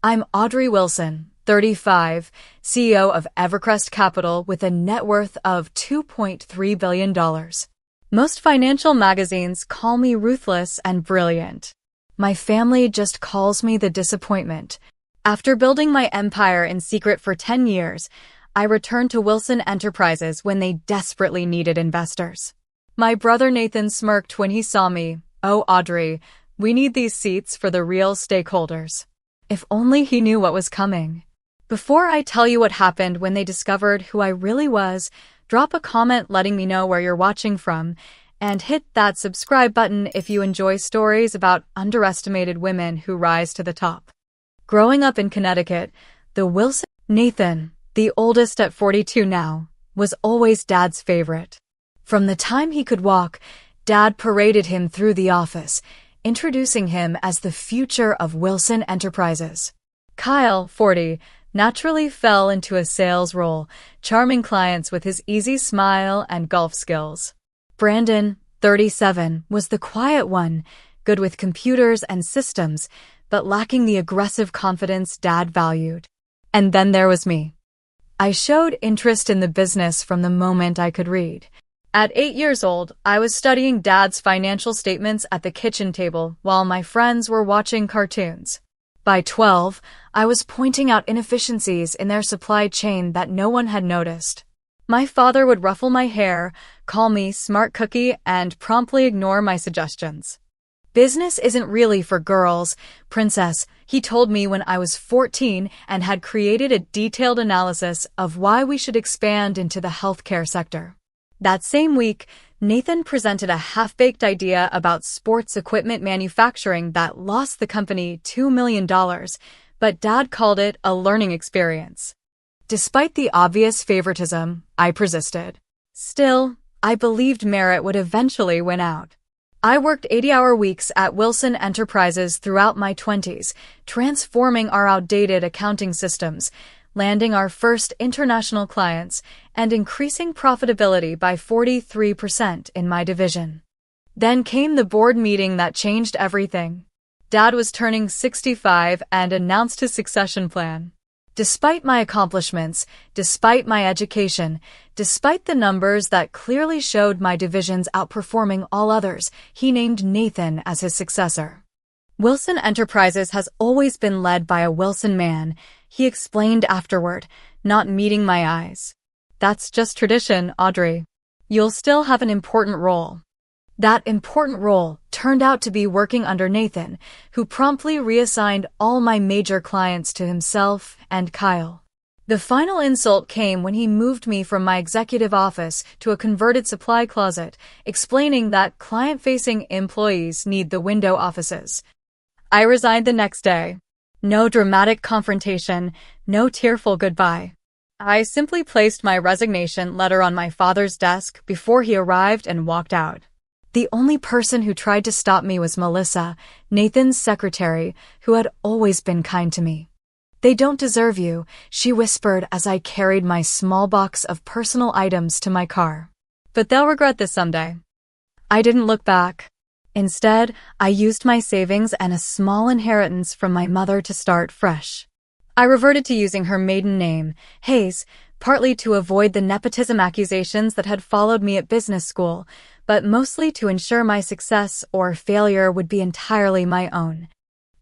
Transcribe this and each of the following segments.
I'm Audrey Wilson, 35, CEO of Evercrest Capital with a net worth of $2.3 billion. Most financial magazines call me ruthless and brilliant. My family just calls me the disappointment. After building my empire in secret for 10 years, I returned to Wilson Enterprises when they desperately needed investors. My brother Nathan smirked when he saw me. "Oh, Audrey, we need these seats for the real stakeholders." If only he knew what was coming. Before I tell you what happened when they discovered who I really was, drop a comment letting me know where you're watching from, and hit that subscribe button if you enjoy stories about underestimated women who rise to the top. Growing up in Connecticut, Nathan, the oldest at 42 now, was always Dad's favorite. From the time he could walk, Dad paraded him through the office, introducing him as the future of Wilson Enterprises. Kyle, 40, naturally fell into a sales role, charming clients with his easy smile and golf skills. Brandon, 37, was the quiet one, good with computers and systems, but lacking the aggressive confidence Dad valued. And then there was me. I showed interest in the business from the moment I could read. At 8 years old, I was studying Dad's financial statements at the kitchen table while my friends were watching cartoons. By 12, I was pointing out inefficiencies in their supply chain that no one had noticed. My father would ruffle my hair, call me smart cookie, and promptly ignore my suggestions. "Business isn't really for girls, princess," he told me when I was 14 and had created a detailed analysis of why we should expand into the healthcare sector. That same week, Nathan presented a half-baked idea about sports equipment manufacturing that lost the company $2 million, but Dad called it a learning experience. Despite the obvious favoritism, I persisted. Still, I believed merit would eventually win out. I worked 80-hour weeks at Wilson Enterprises throughout my 20s, transforming our outdated accounting systems, landing our first international clients, and increasing profitability by 43% in my division. Then came the board meeting that changed everything. Dad was turning 65 and announced his succession plan. Despite my accomplishments, despite my education, despite the numbers that clearly showed my divisions outperforming all others, he named Nathan as his successor. "Wilson Enterprises has always been led by a Wilson man," he explained afterward, not meeting my eyes. "That's just tradition, Audrey. You'll still have an important role." That important role turned out to be working under Nathan, who promptly reassigned all my major clients to himself and Kyle. The final insult came when he moved me from my executive office to a converted supply closet, explaining that client-facing employees need the window offices. I resigned the next day. No dramatic confrontation, no tearful goodbye. I simply placed my resignation letter on my father's desk before he arrived and walked out. The only person who tried to stop me was Melissa, Nathan's secretary, who had always been kind to me. "They don't deserve you," she whispered as I carried my small box of personal items to my car. "But they'll regret this someday." I didn't look back. Instead, I used my savings and a small inheritance from my mother to start fresh. I reverted to using her maiden name, Hayes, partly to avoid the nepotism accusations that had followed me at business school, but mostly to ensure my success or failure would be entirely my own.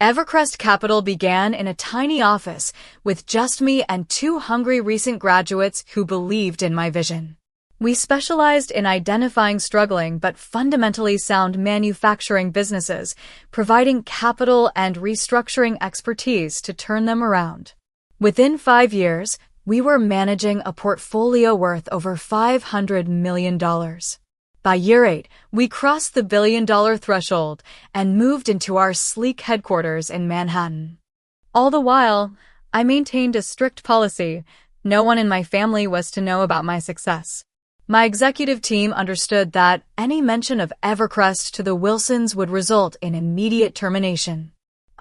Evercrest Capital began in a tiny office with just me and 2 hungry recent graduates who believed in my vision. We specialized in identifying struggling but fundamentally sound manufacturing businesses, providing capital and restructuring expertise to turn them around. Within 5 years, we were managing a portfolio worth over $500 million. By year 8, we crossed the billion-dollar threshold and moved into our sleek headquarters in Manhattan. All the while, I maintained a strict policy. No one in my family was to know about my success. My executive team understood that any mention of Evercrest to the Wilsons would result in immediate termination.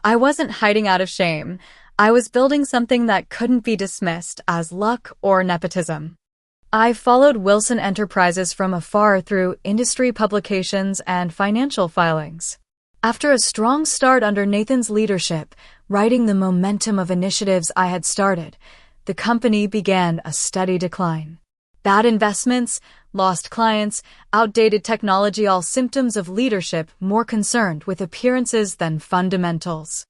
I wasn't hiding out of shame. I was building something that couldn't be dismissed as luck or nepotism. I followed Wilson Enterprises from afar through industry publications and financial filings. After a strong start under Nathan's leadership, riding the momentum of initiatives I had started, the company began a steady decline. Bad investments, lost clients, outdated technology, all symptoms of leadership more concerned with appearances than fundamentals.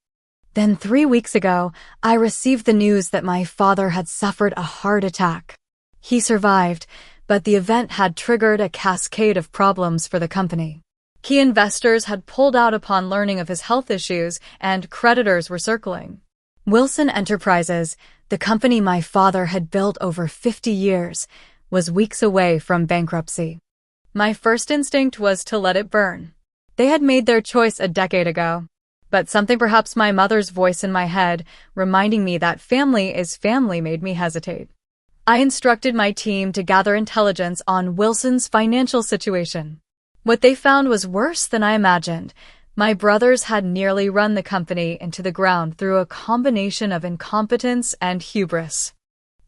Then 3 weeks ago, I received the news that my father had suffered a heart attack. He survived, but the event had triggered a cascade of problems for the company. Key investors had pulled out upon learning of his health issues, and creditors were circling. Wilson Enterprises, the company my father had built over 50 years, was weeks away from bankruptcy. My first instinct was to let it burn. They had made their choice a decade ago. But something, perhaps my mother's voice in my head, reminding me that family is family, made me hesitate. I instructed my team to gather intelligence on Wilson's financial situation. What they found was worse than I imagined. My brothers had nearly run the company into the ground through a combination of incompetence and hubris.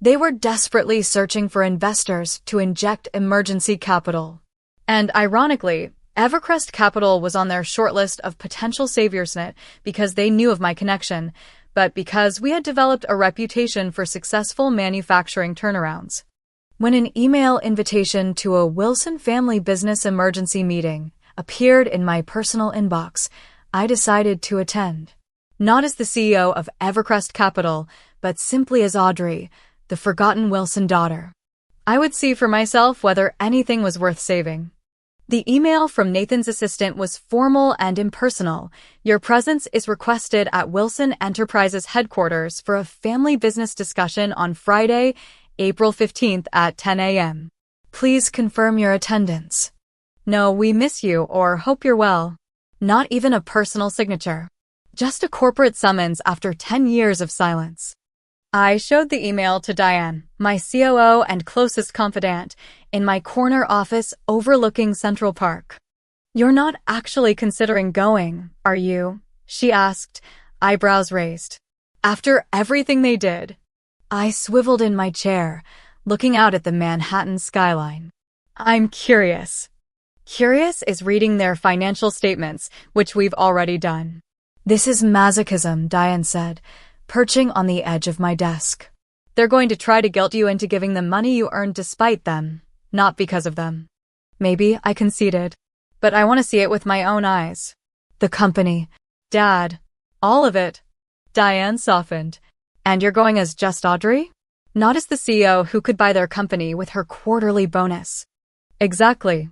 They were desperately searching for investors to inject emergency capital. And ironically, Evercrest Capital was on their shortlist of potential saviors, not because they knew of my connection, but because we had developed a reputation for successful manufacturing turnarounds. When an email invitation to a Wilson family business emergency meeting appeared in my personal inbox, I decided to attend. Not as the CEO of Evercrest Capital, but simply as Audrey, the forgotten Wilson daughter. I would see for myself whether anything was worth saving. The email from Nathan's assistant was formal and impersonal. Your presence is requested at Wilson Enterprises headquarters for a family business discussion on Friday, April 15th at 10 a.m. Please confirm your attendance. No, we miss you or hope you're well. Not even a personal signature. Just a corporate summons after 10 years of silence. I showed the email to Diane, my COO and closest confidant, in my corner office overlooking Central Park. You're not actually considering going, are you? She asked, eyebrows raised. After everything they did. I swiveled in my chair, looking out at the Manhattan skyline. I'm curious. Curious is reading their financial statements, which we've already done. This is masochism, Diane said, perching on the edge of my desk. They're going to try to guilt you into giving them money you earned despite them, not because of them. Maybe, I conceded. But I want to see it with my own eyes. The company. Dad. All of it. Diane softened. And you're going as just Audrey? Not as the CEO who could buy their company with her quarterly bonus. Exactly.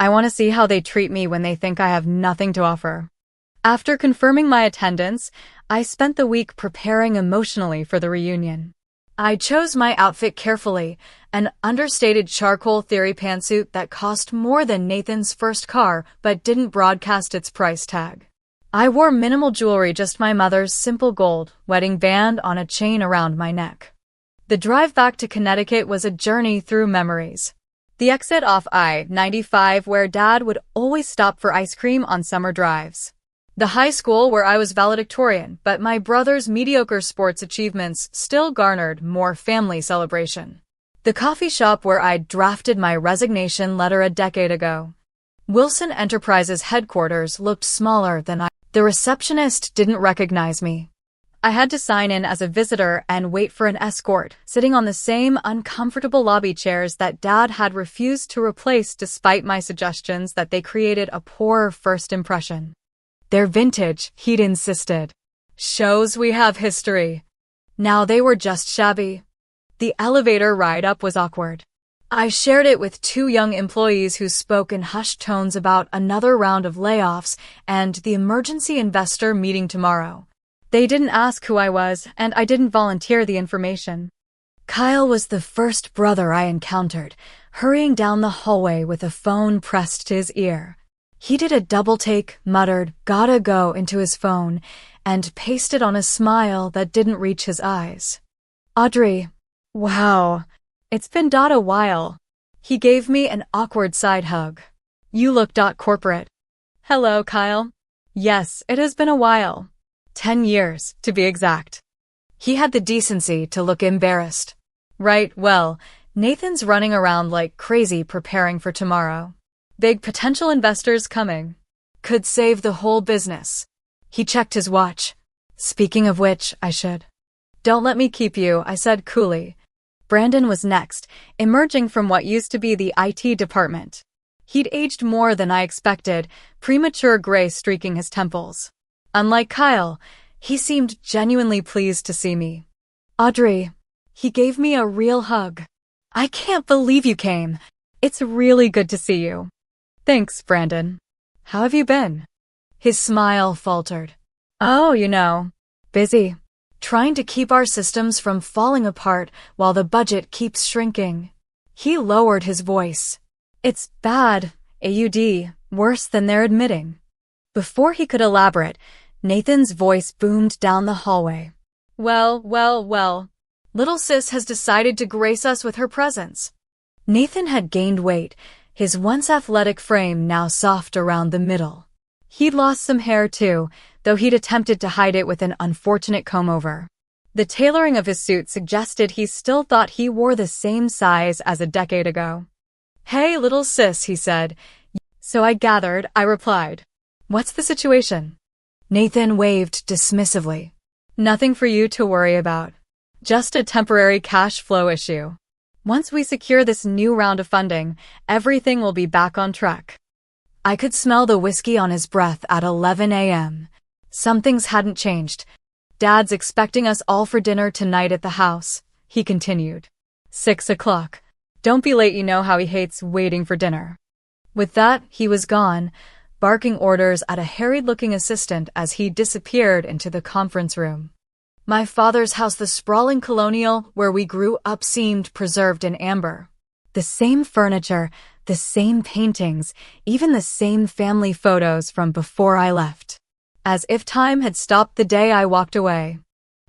I want to see how they treat me when they think I have nothing to offer. After confirming my attendance, I spent the week preparing emotionally for the reunion. I chose my outfit carefully, an understated charcoal theory pantsuit that cost more than Nathan's first car but didn't broadcast its price tag. I wore minimal jewelry, just my mother's simple gold wedding band on a chain around my neck. The drive back to Connecticut was a journey through memories. The exit off I-95 where Dad would always stop for ice cream on summer drives. The high school where I was valedictorian, but my brother's mediocre sports achievements still garnered more family celebration. The coffee shop where I'd drafted my resignation letter a decade ago. Wilson Enterprises headquarters looked smaller than The receptionist didn't recognize me. I had to sign in as a visitor and wait for an escort, sitting on the same uncomfortable lobby chairs that Dad had refused to replace despite my suggestions that they created a poor first impression. They're vintage, he'd insisted. Shows we have history. Now they were just shabby. The elevator ride up was awkward. I shared it with two young employees who spoke in hushed tones about another round of layoffs and the emergency investor meeting tomorrow. They didn't ask who I was, and I didn't volunteer the information. Kyle was the first brother I encountered, hurrying down the hallway with a phone pressed to his ear. He did a double take, muttered, "Gotta go," into his phone, and pasted on a smile that didn't reach his eyes. Audrey. Wow. It's been a while. He gave me an awkward side hug. You look corporate. Hello, Kyle. Yes, it has been a while. 10 years, to be exact. He had the decency to look embarrassed. Right, well, Nathan's running around like crazy preparing for tomorrow. Big potential investors coming. Could save the whole business. He checked his watch. Speaking of which, I should. Don't let me keep you, I said coolly. Brandon was next, emerging from what used to be the IT department. He'd aged more than I expected, premature gray streaking his temples. Unlike Kyle, he seemed genuinely pleased to see me. Audrey, he gave me a real hug. I can't believe you came. It's really good to see you. Thanks, Brandon. How have you been? His smile faltered. Oh, busy. Trying to keep our systems from falling apart while the budget keeps shrinking. He lowered his voice. It's bad, AUD, worse than they're admitting. Before he could elaborate, Nathan's voice boomed down the hallway. Well. Little sis has decided to grace us with her presence. Nathan had gained weight, his once athletic frame now soft around the middle. He'd lost some hair too, though he'd attempted to hide it with an unfortunate comb-over. The tailoring of his suit suggested he still thought he wore the same size as a decade ago. Hey, little sis, he said. So I gathered, I replied. What's the situation? Nathan waved dismissively. Nothing for you to worry about. Just a temporary cash flow issue. Once we secure this new round of funding, everything will be back on track. I could smell the whiskey on his breath at 11 a.m. Some things hadn't changed. Dad's expecting us all for dinner tonight at the house, he continued. 6 o'clock. Don't be late, you know how he hates waiting for dinner. With that, he was gone, barking orders at a harried-looking assistant as he disappeared into the conference room. My father's house, the sprawling colonial where we grew up, seemed preserved in amber. The same furniture, the same paintings, even the same family photos from before I left. As if time had stopped the day I walked away.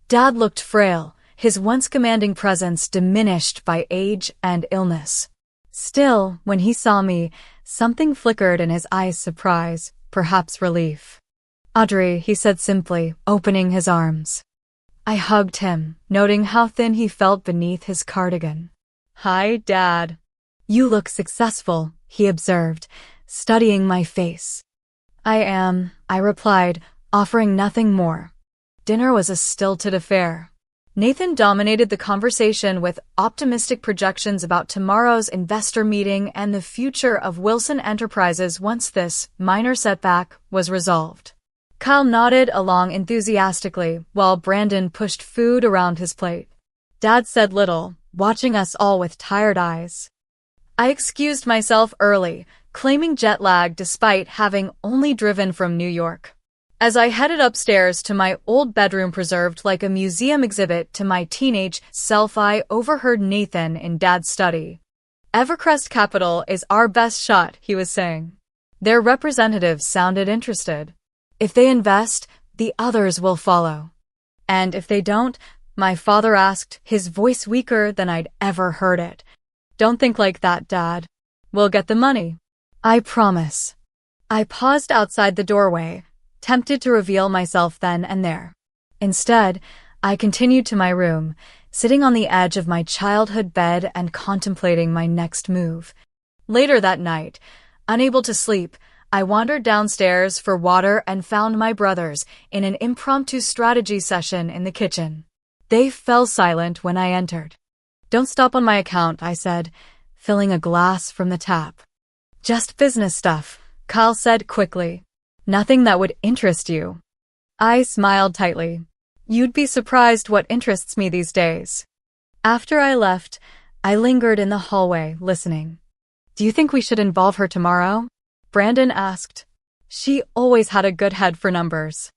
Dad looked frail, his once commanding presence diminished by age and illness. Still, when he saw me, something flickered in his eyes, surprise, perhaps relief. Audrey, he said simply, opening his arms. I hugged him, noting how thin he felt beneath his cardigan. Hi, Dad. You look successful, he observed, studying my face. I am, I replied, offering nothing more. Dinner was a stilted affair. Nathan dominated the conversation with optimistic projections about tomorrow's investor meeting and the future of Wilson Enterprises once this minor setback was resolved. Kyle nodded along enthusiastically while Brandon pushed food around his plate. Dad said little, watching us all with tired eyes. I excused myself early, claiming jet lag despite having only driven from New York. As I headed upstairs to my old bedroom preserved like a museum exhibit to my teenage self, I overheard Nathan in Dad's study. Evercrest Capital is our best shot, he was saying. Their representatives sounded interested. If they invest, the others will follow. And if they don't, my father asked, his voice weaker than I'd ever heard it. Don't think like that, Dad. We'll get the money. I promise. I paused outside the doorway, tempted to reveal myself then and there. Instead, I continued to my room, sitting on the edge of my childhood bed and contemplating my next move. Later that night, unable to sleep, I wandered downstairs for water and found my brothers in an impromptu strategy session in the kitchen. They fell silent when I entered. Don't stop on my account, I said, filling a glass from the tap. Just business stuff, Kyle said quickly. Nothing that would interest you. I smiled tightly. You'd be surprised what interests me these days. After I left, I lingered in the hallway, listening. Do you think we should involve her tomorrow? Brandon asked. She always had a good head for numbers.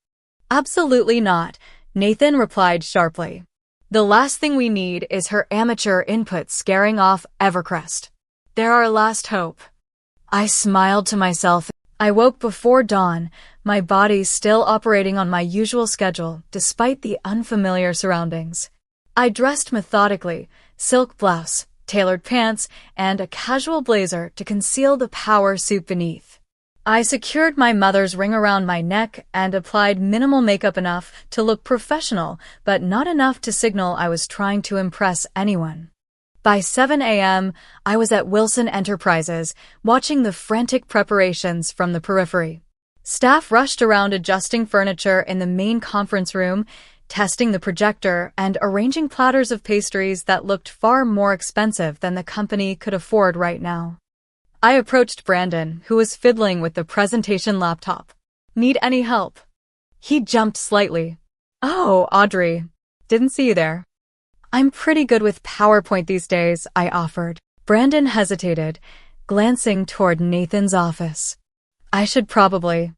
Absolutely not, Nathan replied sharply. The last thing we need is her amateur input scaring off Evercrest. They're our last hope. I smiled to myself. I woke before dawn, my body still operating on my usual schedule despite the unfamiliar surroundings. I dressed methodically, silk blouse, tailored pants, and a casual blazer to conceal the power suit beneath. I secured my mother's ring around my neck and applied minimal makeup enough to look professional, but not enough to signal I was trying to impress anyone. By 7 a.m., I was at Wilson Enterprises, watching the frantic preparations from the periphery. Staff rushed around adjusting furniture in the main conference room, testing the projector, and arranging platters of pastries that looked far more expensive than the company could afford right now. I approached Brandon, who was fiddling with the presentation laptop. "Need any help?" He jumped slightly. "Oh, Audrey. Didn't see you there." "I'm pretty good with PowerPoint these days," I offered. Brandon hesitated, glancing toward Nathan's office. "I should probably."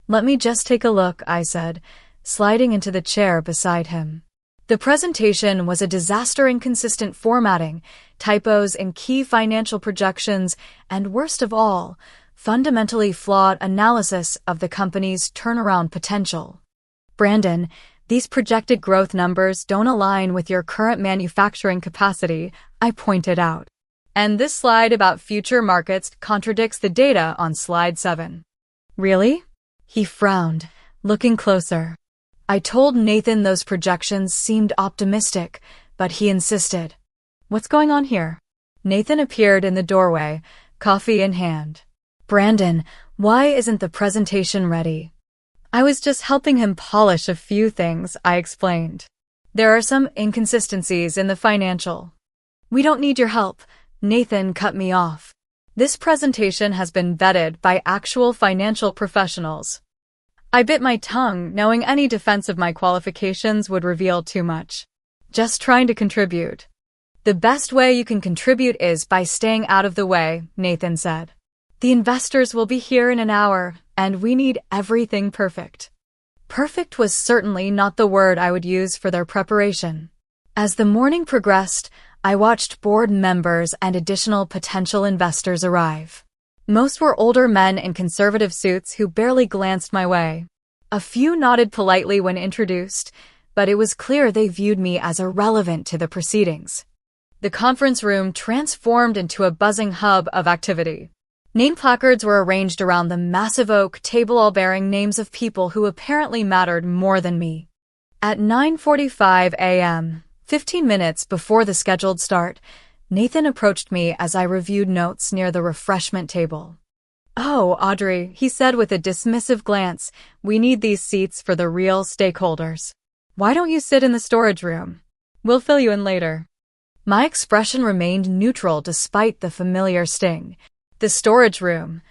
"Let me just take a look," I said, sliding into the chair beside him. The presentation was a disaster: inconsistent formatting, typos in key financial projections, and worst of all, fundamentally flawed analysis of the company's turnaround potential. "Brandon, these projected growth numbers don't align with your current manufacturing capacity," I pointed out. "And this slide about future markets contradicts the data on slide 7. "Really?" He frowned, looking closer. I told Nathan those projections seemed optimistic, but he insisted. "What's going on here?" Nathan appeared in the doorway, coffee in hand. "Brandon, why isn't the presentation ready?" "I was just helping him polish a few things," I explained. "There are some inconsistencies in the financial." "We don't need your help," Nathan cut me off. "This presentation has been vetted by actual financial professionals." I bit my tongue, knowing any defense of my qualifications would reveal too much. "Just trying to contribute." "The best way you can contribute is by staying out of the way," Nathan said. "The investors will be here in an hour, and we need everything perfect." Perfect was certainly not the word I would use for their preparation. As the morning progressed, I watched board members and additional potential investors arrive. Most were older men in conservative suits who barely glanced my way. A few nodded politely when introduced, but it was clear they viewed me as irrelevant to the proceedings. The conference room transformed into a buzzing hub of activity. Name placards were arranged around the massive oak table, all bearing names of people who apparently mattered more than me. At 9:45 a.m., 15 minutes before the scheduled start, Nathan approached me as I reviewed notes near the refreshment table. "Oh, Audrey," he said with a dismissive glance, "we need these seats for the real stakeholders. Why don't you sit in the storage room? We'll fill you in later." My expression remained neutral despite the familiar sting. "The storage room.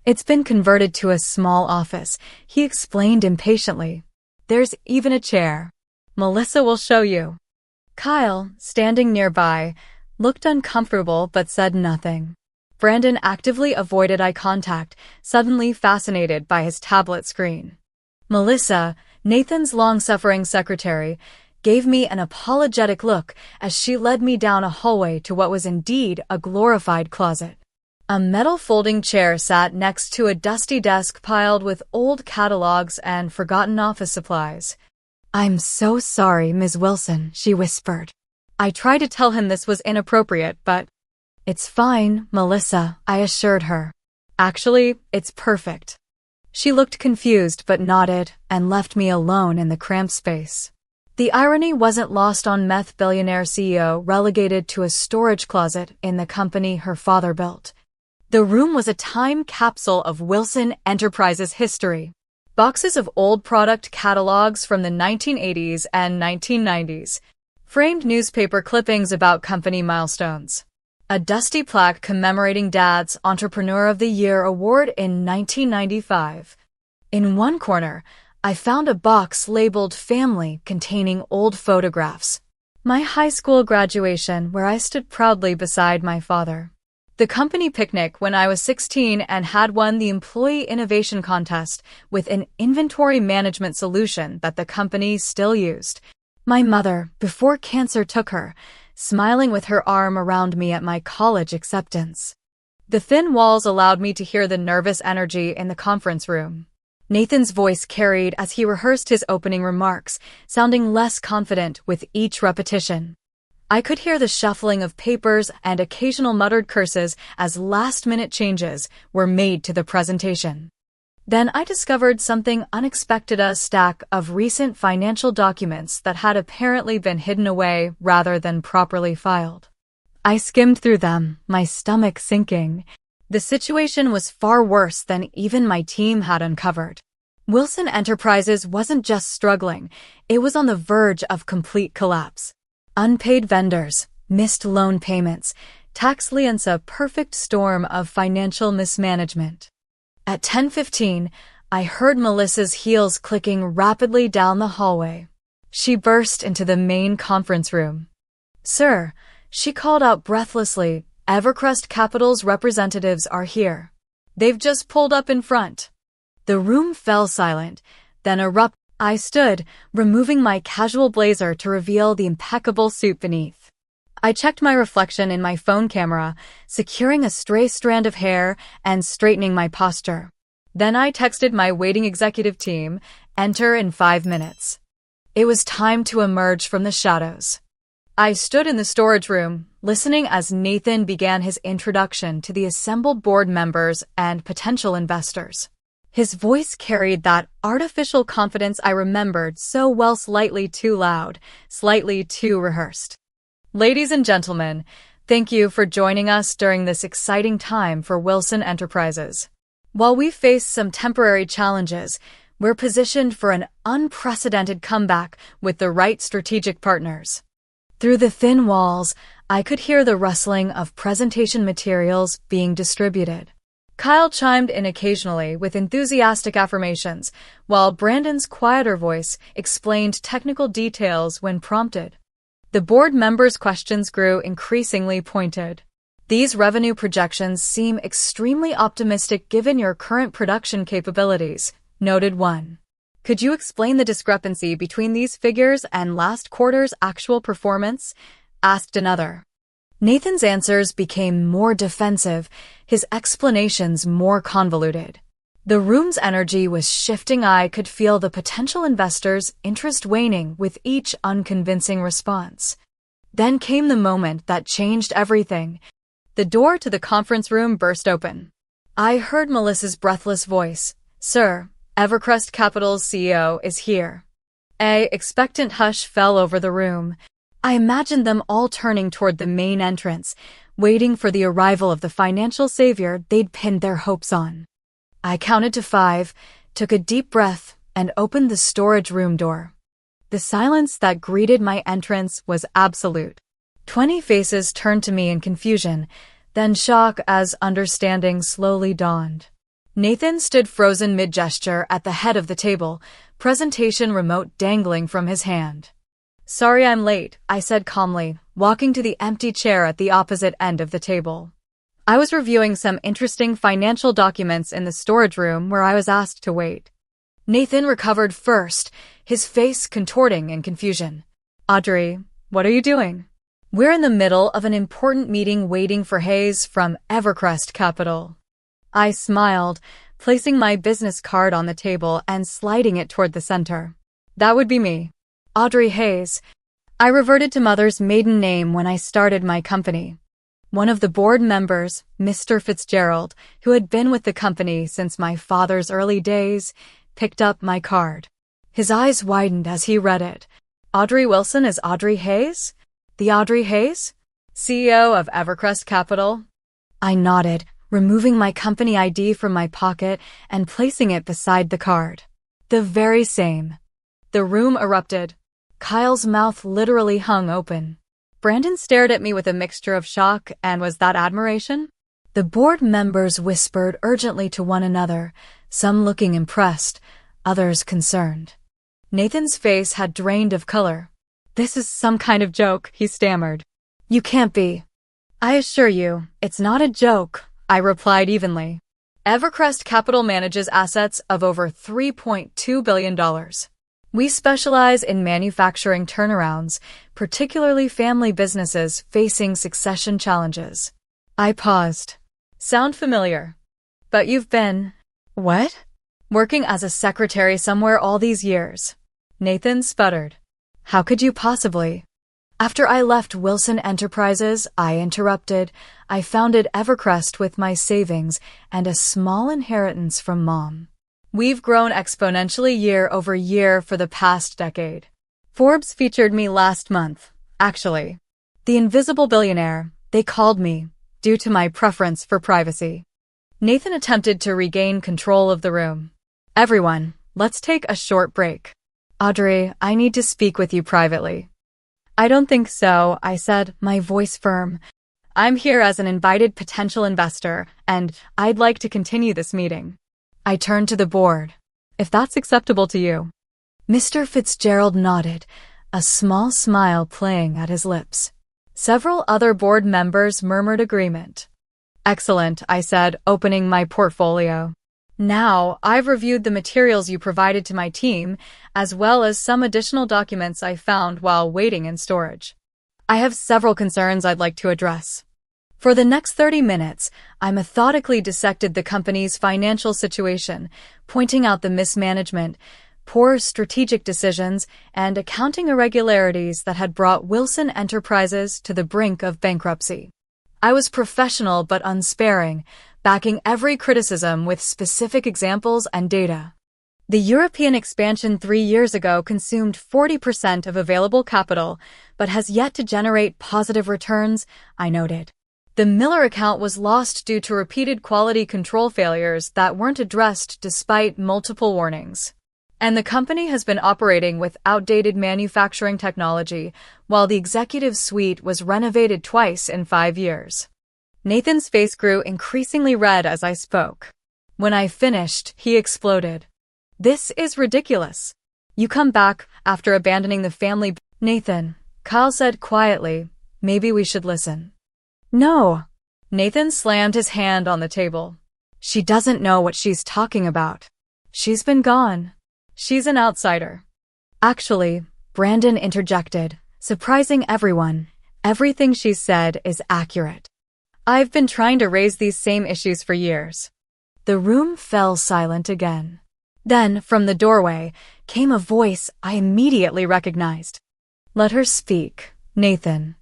It's been converted to a small office," he explained impatiently. "There's even a chair. Melissa will show you." Kyle, standing nearby, looked uncomfortable but said nothing. Brandon actively avoided eye contact, suddenly fascinated by his tablet screen. Melissa, Nathan's long-suffering secretary, gave me an apologetic look as she led me down a hallway to what was indeed a glorified closet. A metal folding chair sat next to a dusty desk piled with old catalogs and forgotten office supplies. "I'm so sorry, Ms. Wilson," she whispered. I tried to tell him this was inappropriate, but "It's fine, Melissa," I assured her. "Actually, it's perfect." She looked confused but nodded and left me alone in the cramped space. The irony wasn't lost on meth billionaire CEO relegated to a storage closet in the company her father built. The room was a time capsule of Wilson Enterprises history. Boxes of old product catalogs from the 1980s and 1990s. Framed newspaper clippings about company milestones. A dusty plaque commemorating Dad's Entrepreneur of the Year award in 1995. In one corner, I found a box labeled Family containing old photographs. My high school graduation, where I stood proudly beside my father. The company picnic when I was 16 and had won the Employee Innovation Contest with an inventory management solution that the company still used. My mother, before cancer took her, smiling with her arm around me at my college acceptance. The thin walls allowed me to hear the nervous energy in the conference room. Nathan's voice carried as he rehearsed his opening remarks, sounding less confident with each repetition. I could hear the shuffling of papers and occasional muttered curses as last-minute changes were made to the presentation. Then I discovered something unexpected: a stack of recent financial documents that had apparently been hidden away rather than properly filed. I skimmed through them, my stomach sinking. The situation was far worse than even my team had uncovered. Wilson Enterprises wasn't just struggling, it was on the verge of complete collapse. Unpaid vendors, missed loan payments, tax liens, a perfect storm of financial mismanagement. At 10:15, I heard Melissa's heels clicking rapidly down the hallway. She burst into the main conference room. "Sir," she called out breathlessly, "Evercrest Capital's representatives are here. They've just pulled up in front." The room fell silent, then erupted. I stood, removing my casual blazer to reveal the impeccable suit beneath. I checked my reflection in my phone camera, securing a stray strand of hair and straightening my posture. Then I texted my waiting executive team, "Enter in 5 minutes." It was time to emerge from the shadows. I stood in the storage room, listening as Nathan began his introduction to the assembled board members and potential investors. His voice carried that artificial confidence I remembered so well, slightly too loud, slightly too rehearsed. "Ladies and gentlemen, thank you for joining us during this exciting time for Wilson Enterprises. While we face some temporary challenges, we're positioned for an unprecedented comeback with the right strategic partners." Through the thin walls, I could hear the rustling of presentation materials being distributed. Kyle chimed in occasionally with enthusiastic affirmations, while Brandon's quieter voice explained technical details when prompted. The board members' questions grew increasingly pointed. "These revenue projections seem extremely optimistic given your current production capabilities," noted one. "Could you explain the discrepancy between these figures and last quarter's actual performance?" asked another. Nathan's answers became more defensive, his explanations more convoluted. The room's energy was shifting. I could feel the potential investors' interest waning with each unconvincing response. Then came the moment that changed everything. The door to the conference room burst open. I heard Melissa's breathless voice, "Sir, Evercrest Capital's CEO is here." An expectant hush fell over the room. I imagined them all turning toward the main entrance, waiting for the arrival of the financial savior they'd pinned their hopes on. I counted to 5, took a deep breath, and opened the storage room door. The silence that greeted my entrance was absolute. 20 faces turned to me in confusion, then shock as understanding slowly dawned. Nathan stood frozen mid-gesture at the head of the table, presentation remote dangling from his hand. "Sorry I'm late," I said calmly, walking to the empty chair at the opposite end of the table. I was reviewing some interesting financial documents in the storage room where I was asked to wait. Nathan recovered first, his face contorting in confusion. "Audrey, what are you doing?" "We're in the middle of an important meeting waiting for Hayes from Evercrest Capital." I smiled, placing my business card on the table and sliding it toward the center. "That would be me. Audrey Hayes." I reverted to Mother's maiden name when I started my company. One of the board members, Mr. Fitzgerald, who had been with the company since my father's early days, picked up my card. His eyes widened as he read it. "Audrey Wilson is Audrey Hayes? The Audrey Hayes? CEO of Evercrest Capital?" I nodded, removing my company ID from my pocket and placing it beside the card. "The very same." The room erupted. Kyle's mouth literally hung open. Brandon stared at me with a mixture of shock and was that admiration? The board members whispered urgently to one another, some looking impressed, others concerned. Nathan's face had drained of color. "This is some kind of joke," he stammered. "You can't be." "I assure you, it's not a joke," I replied evenly. Evercrest Capital manages assets of over $3.2 billion. We specialize in manufacturing turnarounds, particularly family businesses facing succession challenges. I paused. "Sound familiar? But you've been—" "What?" "Working as a secretary somewhere all these years." Nathan sputtered. "How could you possibly?" "After I left Wilson Enterprises," I interrupted, "I founded Evercrest with my savings and a small inheritance from Mom. We've grown exponentially year over year for the past decade. Forbes featured me last month, actually. The invisible billionaire, they called me, due to my preference for privacy." Nathan attempted to regain control of the room. "Everyone, Let's take a short break. Audrey, I need to speak with you privately. I don't think so, I said, my voice firm. I'm here as an invited potential investor, and I'd like to continue this meeting. I turned to the board. If that's acceptable to you. Mr. Fitzgerald nodded, a small smile playing at his lips. Several other board members murmured agreement. Excellent, I said, opening my portfolio. Now, I've reviewed the materials you provided to my team, as well as some additional documents I found while waiting in storage. I have several concerns I'd like to address. For the next 30 minutes, I methodically dissected the company's financial situation, pointing out the mismanagement, poor strategic decisions, and accounting irregularities that had brought Wilson Enterprises to the brink of bankruptcy. I was professional but unsparing, backing every criticism with specific examples and data. The European expansion 3 years ago consumed 40% of available capital, but has yet to generate positive returns, I noted. The Miller account was lost due to repeated quality control failures that weren't addressed despite multiple warnings. And the company has been operating with outdated manufacturing technology, while the executive suite was renovated twice in 5 years. Nathan's face grew increasingly red as I spoke. When I finished, he exploded. This is ridiculous. You come back after abandoning the family. Nathan, Kyle said quietly, maybe we should listen. No. Nathan slammed his hand on the table. She doesn't know what she's talking about. She's been gone. She's an outsider. Actually, Brandon interjected, surprising everyone. Everything she said is accurate. I've been trying to raise these same issues for years. The room fell silent again. Then, from the doorway, came a voice I immediately recognized. Let her speak, Nathan.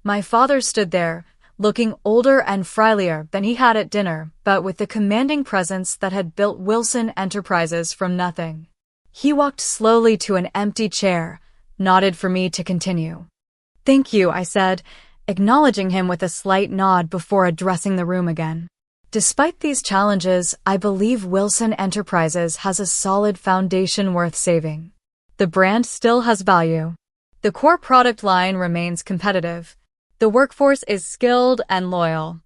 My father stood there, looking older and frilier than he had at dinner, but with the commanding presence that had built Wilson Enterprises from nothing. He walked slowly to an empty chair, nodded for me to continue. Thank you, I said, acknowledging him with a slight nod before addressing the room again. Despite these challenges, I believe Wilson Enterprises has a solid foundation worth saving. The brand still has value. The core product line remains competitive. The workforce is skilled and loyal.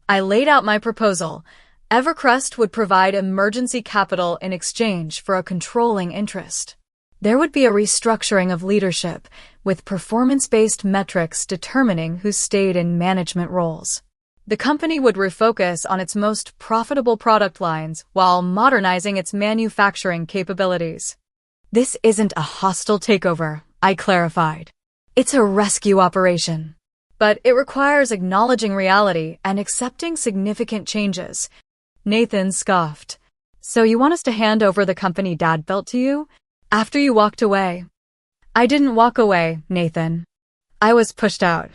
I laid out my proposal. Evercrest would provide emergency capital in exchange for a controlling interest. There would be a restructuring of leadership, with performance-based metrics determining who stayed in management roles. The company would refocus on its most profitable product lines while modernizing its manufacturing capabilities. This isn't a hostile takeover, I clarified. It's a rescue operation. But it requires acknowledging reality and accepting significant changes. Nathan scoffed. So you want us to hand over the company Dad built to you? After you walked away? I didn't walk away, Nathan. I was pushed out.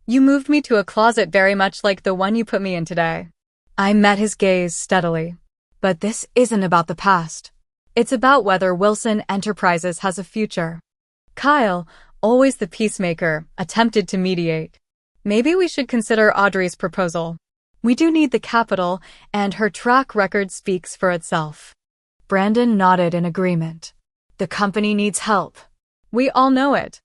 You moved me to a closet very much like the one you put me in today. I met his gaze steadily. But this isn't about the past. It's about whether Wilson Enterprises has a future. Kyle, always the peacemaker, attempted to mediate. Maybe we should consider Audrey's proposal. We do need the capital, and her track record speaks for itself. Brandon nodded in agreement. The company needs help. We all know it.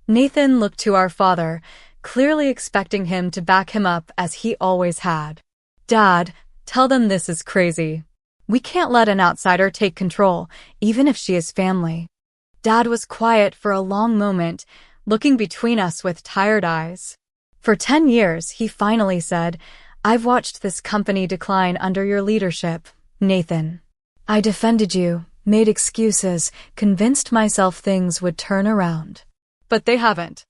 Nathan looked to our father, clearly expecting him to back him up as he always had. Dad, tell them this is crazy. We can't let an outsider take control, even if she is family. Dad was quiet for a long moment, looking between us with tired eyes. For 10 years, he finally said, I've watched this company decline under your leadership, Nathan. I defended you, made excuses, convinced myself things would turn around. But they haven't.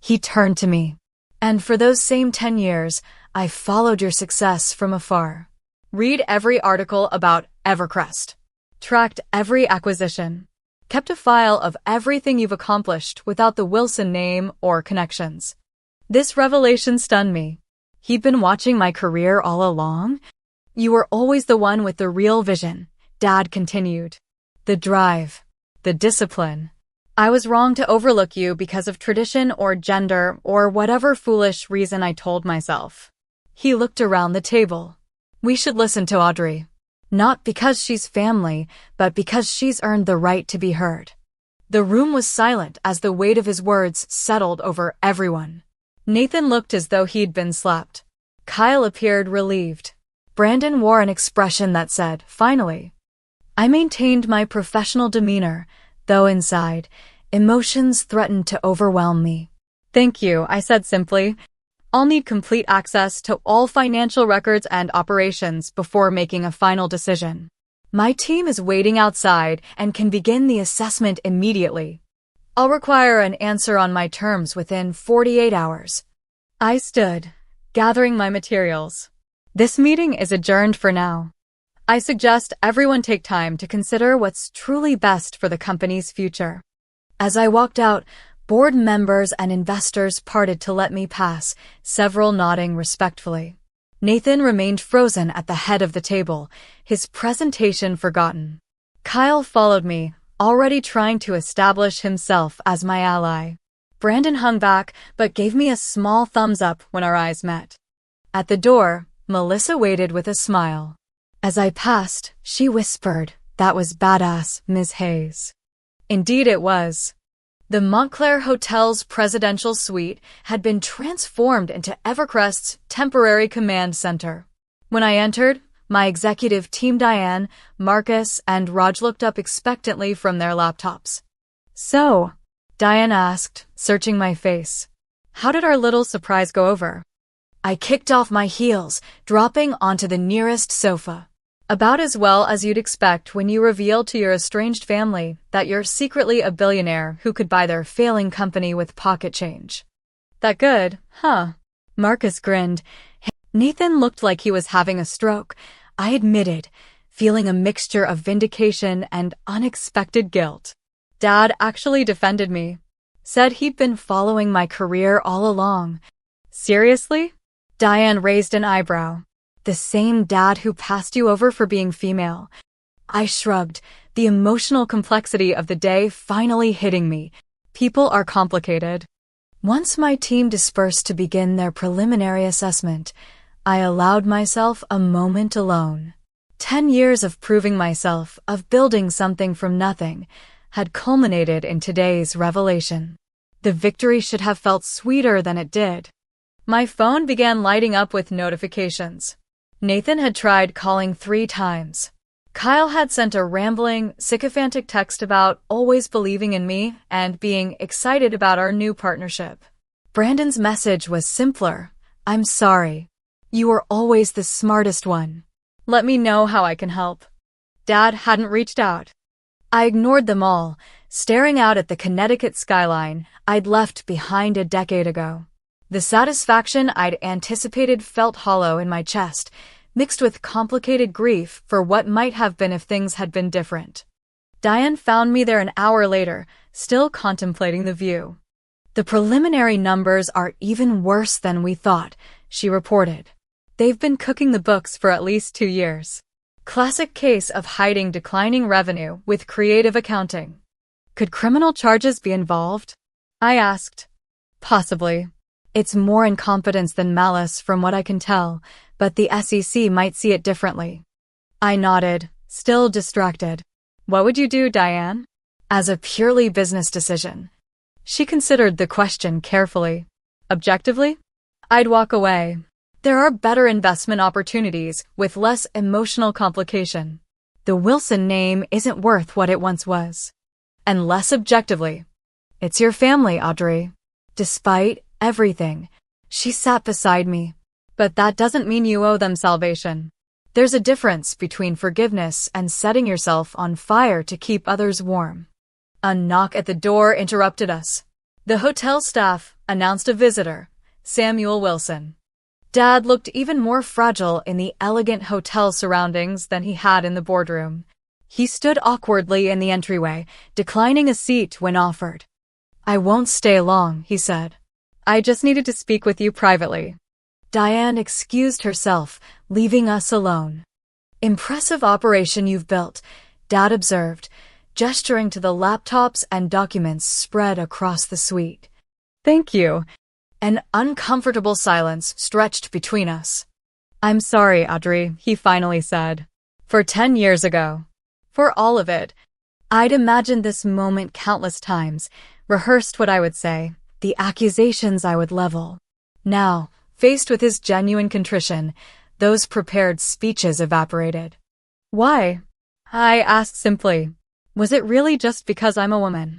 He turned to me. And for those same 10 years, I followed your success from afar. Read every article about Evercrest. Tracked every acquisition. Kept a file of everything you've accomplished without the Wilson name or connections. This revelation stunned me. He'd been watching my career all along? You were always the one with the real vision, Dad continued. The drive. The discipline. I was wrong to overlook you because of tradition or gender or whatever foolish reason I told myself. He looked around the table. We should listen to Audrey. Not because she's family, but because she's earned the right to be heard. The room was silent as the weight of his words settled over everyone. Nathan looked as though he'd been slapped. Kyle appeared relieved. Brandon wore an expression that said, "Finally." I maintained my professional demeanor, though inside, emotions threatened to overwhelm me. "Thank you," I said simply. "I'll need complete access to all financial records and operations before making a final decision. My team is waiting outside and can begin the assessment immediately. I'll require an answer on my terms within 48 hours. I stood, gathering my materials. "This meeting is adjourned for now. I suggest everyone take time to consider what's truly best for the company's future." As I walked out, board members and investors parted to let me pass, several nodding respectfully. Nathan remained frozen at the head of the table, his presentation forgotten. Kyle followed me, already trying to establish himself as my ally. Brandon hung back, but gave me a small thumbs up when our eyes met. At the door, Melissa waited with a smile. As I passed, she whispered, "That was badass, Ms. Hayes." Indeed it was. The Montclair Hotel's presidential suite had been transformed into Evercrest's temporary command center. When I entered, my executive team Diane, Marcus, and Raj looked up expectantly from their laptops. "So," Diane asked, searching my face, "how did our little surprise go over?" I kicked off my heels, dropping onto the nearest sofa. "About as well as you'd expect when you reveal to your estranged family that you're secretly a billionaire who could buy their failing company with pocket change." "That good, huh?" Marcus grinned. Nathan looked like he was having a stroke, I admitted, feeling a mixture of vindication and unexpected guilt. "Dad actually defended me. Said he'd been following my career all along." "Seriously?" Diane raised an eyebrow. "The same dad who passed you over for being female." I shrugged, the emotional complexity of the day finally hitting me. People are complicated. Once my team dispersed to begin their preliminary assessment, I allowed myself a moment alone. 10 years of proving myself, of building something from nothing, had culminated in today's revelation. The victory should have felt sweeter than it did. My phone began lighting up with notifications. Nathan had tried calling 3 times. Kyle had sent a rambling, sycophantic text about always believing in me and being excited about our new partnership. Brandon's message was simpler. "I'm sorry. You were always the smartest one. Let me know how I can help." Dad hadn't reached out. I ignored them all, staring out at the Connecticut skyline I'd left behind a decade ago. The satisfaction I'd anticipated felt hollow in my chest, mixed with complicated grief for what might have been if things had been different. Diane found me there an hour later, still contemplating the view. "The preliminary numbers are even worse than we thought," she reported. "They've been cooking the books for at least 2 years. Classic case of hiding declining revenue with creative accounting." "Could criminal charges be involved?" I asked. "Possibly. It's more incompetence than malice from what I can tell, but the SEC might see it differently." I nodded, still distracted. "What would you do, Diane?" "As a purely business decision." She considered the question carefully. "Objectively?" "I'd walk away. There are better investment opportunities with less emotional complication. The Wilson name isn't worth what it once was." "And less objectively?" "It's your family, Audrey. Despite everything." She sat beside me. "But that doesn't mean you owe them salvation. There's a difference between forgiveness and setting yourself on fire to keep others warm." A knock at the door interrupted us. The hotel staff announced a visitor, Samuel Wilson. Dad looked even more fragile in the elegant hotel surroundings than he had in the boardroom. He stood awkwardly in the entryway, declining a seat when offered. "I won't stay long," he said. "I just needed to speak with you privately." Diane excused herself, leaving us alone. "Impressive operation you've built," Dad observed, gesturing to the laptops and documents spread across the suite. "Thank you." An uncomfortable silence stretched between us. "I'm sorry, Audrey," he finally said. For 10 years ago. For all of it. I'd imagined this moment countless times, rehearsed what I would say, the accusations I would level. Now, faced with his genuine contrition, those prepared speeches evaporated. Why? I asked simply. Was it really just because I'm a woman?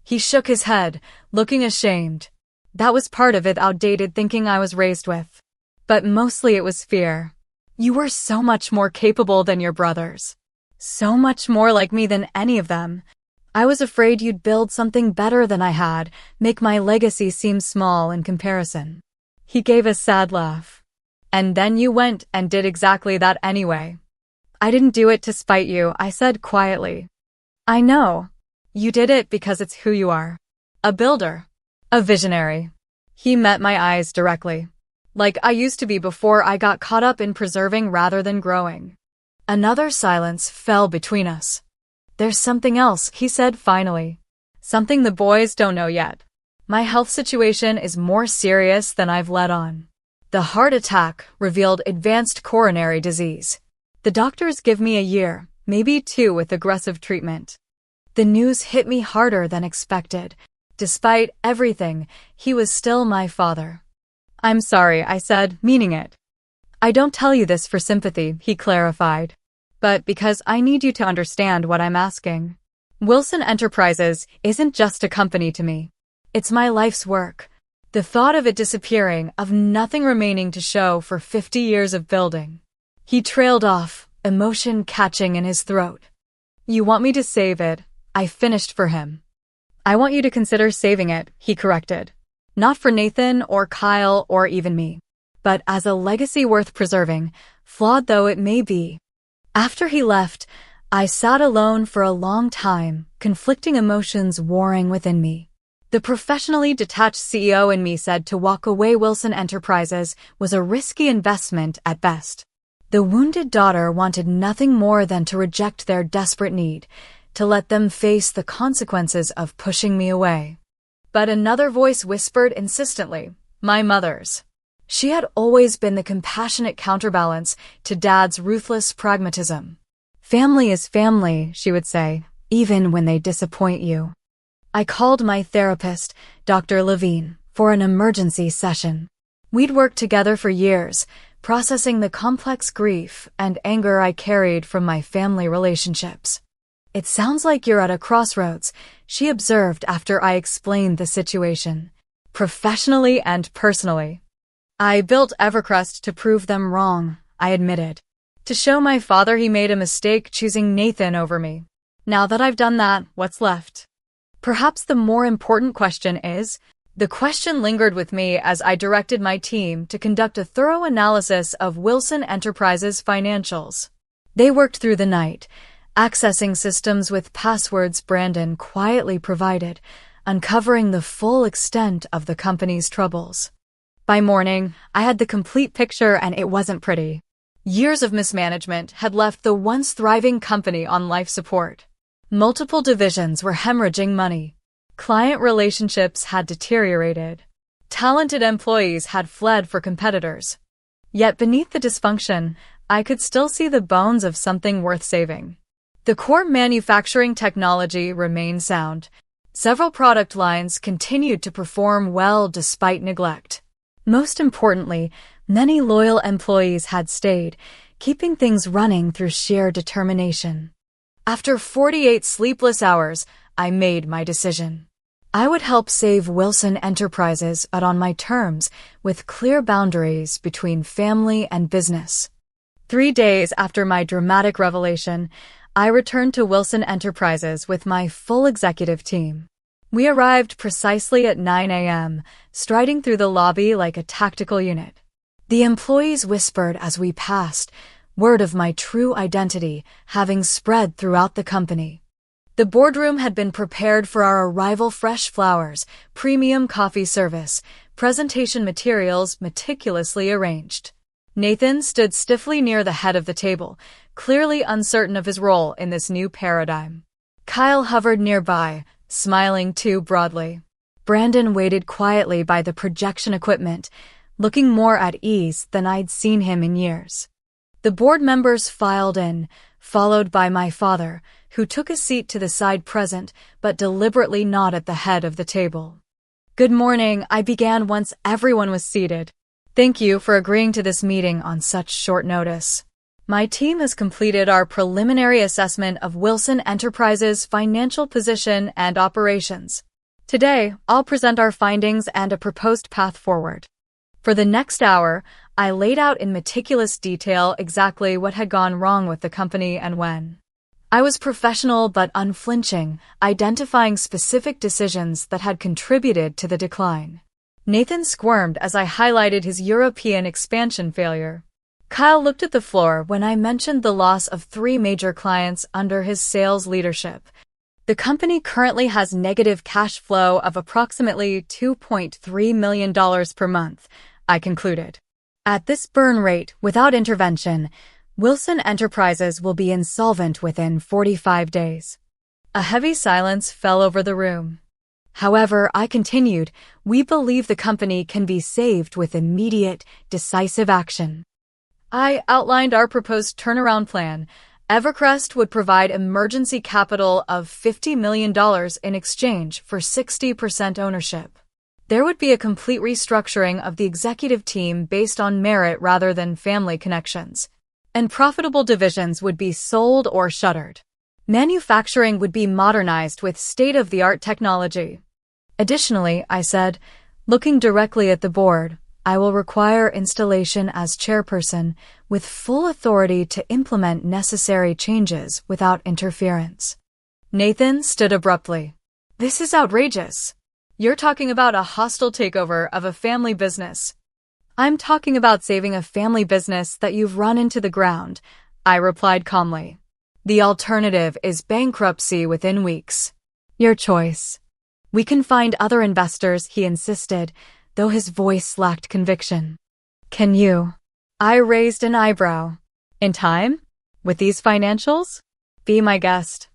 He shook his head, looking ashamed. That was part of it, outdated thinking I was raised with. But mostly it was fear. You were so much more capable than your brothers. So much more like me than any of them. I was afraid you'd build something better than I had, make my legacy seem small in comparison. He gave a sad laugh. And then you went and did exactly that anyway. I didn't do it to spite you, I said quietly. I know. You did it because it's who you are. A builder. A visionary. He met my eyes directly. Like I used to be before I got caught up in preserving rather than growing. Another silence fell between us. There's something else, he said finally. Something the boys don't know yet. My health situation is more serious than I've let on. The heart attack revealed advanced coronary disease. The doctors give me a year, maybe 2 with aggressive treatment. The news hit me harder than expected. Despite everything, he was still my father. I'm sorry, I said, meaning it. I don't tell you this for sympathy, he clarified. But because I need you to understand what I'm asking. Wilson Enterprises isn't just a company to me. It's my life's work. The thought of it disappearing, of nothing remaining to show for 50 years of building. He trailed off, emotion catching in his throat. You want me to save it? I finished for him. I want you to consider saving it, he corrected. Not for Nathan or Kyle or even me, but as a legacy worth preserving, flawed though it may be. After he left, I sat alone for a long time, conflicting emotions warring within me. The professionally detached CEO in me said to walk away Wilson Enterprises was a risky investment at best. The wounded daughter wanted nothing more than to reject their desperate need, to let them face the consequences of pushing me away. But another voice whispered insistently, my mother's. She had always been the compassionate counterbalance to Dad's ruthless pragmatism. Family is family, she would say, even when they disappoint you. I called my therapist, Dr. Levine, for an emergency session. We'd worked together for years, processing the complex grief and anger I carried from my family relationships. It sounds like you're at a crossroads, she observed after I explained the situation, professionally and personally. I built Evercrest to prove them wrong, I admitted. To show my father he made a mistake choosing Nathan over me. Now that I've done that, what's left? Perhaps the more important question is, the question lingered with me as I directed my team to conduct a thorough analysis of Wilson Enterprises' financials. They worked through the night, accessing systems with passwords Brandon quietly provided, uncovering the full extent of the company's troubles. By morning, I had the complete picture and it wasn't pretty. Years of mismanagement had left the once thriving company on life support. Multiple divisions were hemorrhaging money. Client relationships had deteriorated. Talented employees had fled for competitors. Yet beneath the dysfunction, I could still see the bones of something worth saving. The core manufacturing technology remained sound. Several product lines continued to perform well despite neglect. Most importantly, many loyal employees had stayed, keeping things running through sheer determination. After 48 sleepless hours, I made my decision. I would help save Wilson Enterprises, but on my terms, with clear boundaries between family and business. 3 days after my dramatic revelation, I returned to Wilson Enterprises with my full executive team. We arrived precisely at 9 a.m., striding through the lobby like a tactical unit. The employees whispered as we passed, word of my true identity having spread throughout the company. The boardroom had been prepared for our arrival: fresh flowers, premium coffee service, presentation materials meticulously arranged. Nathan stood stiffly near the head of the table, clearly uncertain of his role in this new paradigm. Kyle hovered nearby, smiling too broadly. Brandon waited quietly by the projection equipment, looking more at ease than I'd seen him in years. The board members filed in, followed by my father, who took a seat to the side present but deliberately not at the head of the table. "Good morning," I began once everyone was seated. "Thank you for agreeing to this meeting on such short notice. My team has completed our preliminary assessment of Wilson Enterprises' financial position and operations. Today, I'll present our findings and a proposed path forward." For the next hour, I laid out in meticulous detail exactly what had gone wrong with the company and when. I was professional but unflinching, identifying specific decisions that had contributed to the decline. Nathan squirmed as I highlighted his European expansion failure. Kyle looked at the floor when I mentioned the loss of 3 major clients under his sales leadership. The company currently has negative cash flow of approximately $2.3 million per month, I concluded. At this burn rate, without intervention, Wilson Enterprises will be insolvent within 45 days. A heavy silence fell over the room. However, I continued, we believe the company can be saved with immediate, decisive action. I outlined our proposed turnaround plan. Evercrest would provide emergency capital of $50 million in exchange for 60% ownership. There would be a complete restructuring of the executive team based on merit rather than family connections. And profitable divisions would be sold or shuttered. Manufacturing would be modernized with state-of-the-art technology. Additionally, I said, looking directly at the board, I will require installation as chairperson with full authority to implement necessary changes without interference. Nathan stood abruptly. "This is outrageous. You're talking about a hostile takeover of a family business." "I'm talking about saving a family business that you've run into the ground," I replied calmly. "The alternative is bankruptcy within weeks. Your choice." "We can find other investors," he insisted, though his voice lacked conviction. "Can you?" I raised an eyebrow. "In time? With these financials?" "Be my guest."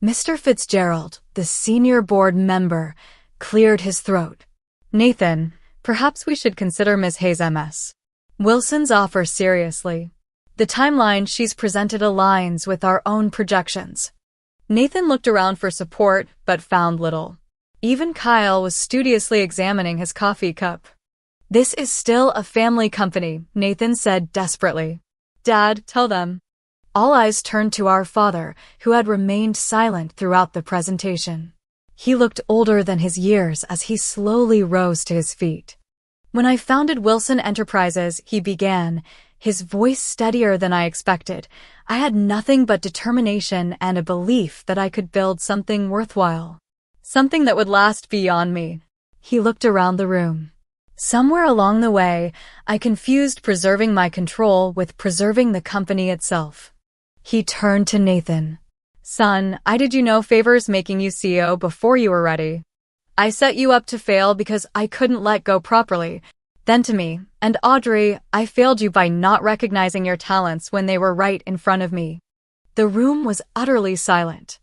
Mr. Fitzgerald, the senior board member, cleared his throat. "Nathan, perhaps we should consider Ms. Hayes' MS. Wilson's offer seriously. The timeline she's presented aligns with our own projections." Nathan looked around for support, but found little. Even Kyle was studiously examining his coffee cup. "This is still a family company," Nathan said desperately. "Dad, tell them." All eyes turned to our father, who had remained silent throughout the presentation. He looked older than his years as he slowly rose to his feet. "When I founded Wilson Enterprises," he began, his voice steadier than I expected, "I had nothing but determination and a belief that I could build something worthwhile. Something that would last beyond me." He looked around the room. Somewhere along the way, I confused preserving my control with preserving the company itself. He turned to Nathan. "Son, I did you no favors making you CEO before you were ready. I set you up to fail because I couldn't let go properly. Then to me, and Audrey, I failed you by not recognizing your talents when they were right in front of me." The room was utterly silent.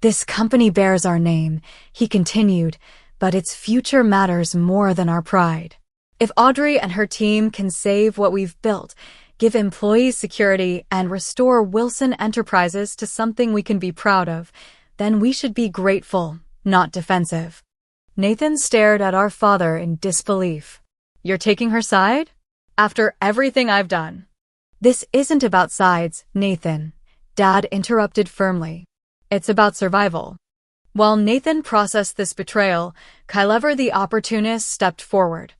"This company bears our name," he continued, "but its future matters more than our pride. If Audrey and her team can save what we've built, give employees security, and restore Wilson Enterprises to something we can be proud of, then we should be grateful, not defensive." Nathan stared at our father in disbelief. "You're taking her side? After everything I've done?" "This isn't about sides, Nathan," Dad interrupted firmly. "It's about survival." While Nathan processed this betrayal, Kylever the opportunist stepped forward.